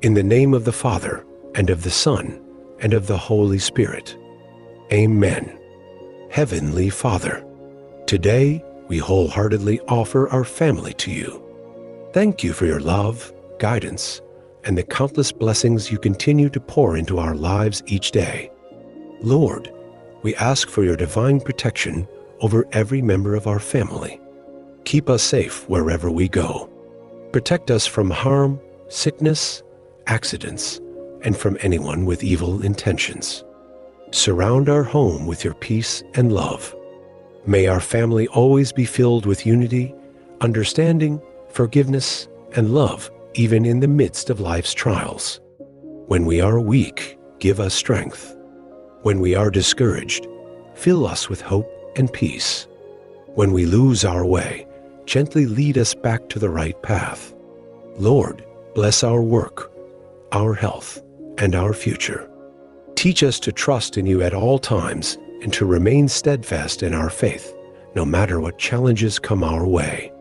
In the name of the Father, and of the Son, and of the Holy Spirit. Amen. Heavenly Father, today we wholeheartedly offer our family to you. Thank you for your love, guidance, and the countless blessings you continue to pour into our lives each day. Lord, we ask for your divine protection over every member of our family. Keep us safe wherever we go. Protect us from harm, sickness, accidents, and from anyone with evil intentions. Surround our home with your peace and love. May our family always be filled with unity, understanding, forgiveness, and love, even in the midst of life's trials. When we are weak, give us strength. When we are discouraged, fill us with hope and peace. When we lose our way, gently lead us back to the right path. Lord, bless our work, our health, and our future. Teach us to trust in you at all times and to remain steadfast in our faith, no matter what challenges come our way.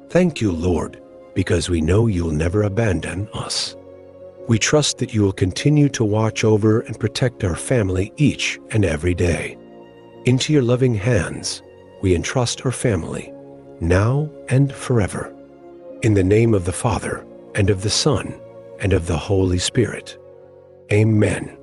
Thank you, Lord, because we know you'll never abandon us. We trust that you will continue to watch over and protect our family each and every day. Into your loving hands, we entrust our family, now and forever. In the name of the Father, and of the Son, and of the Holy Spirit. Amen.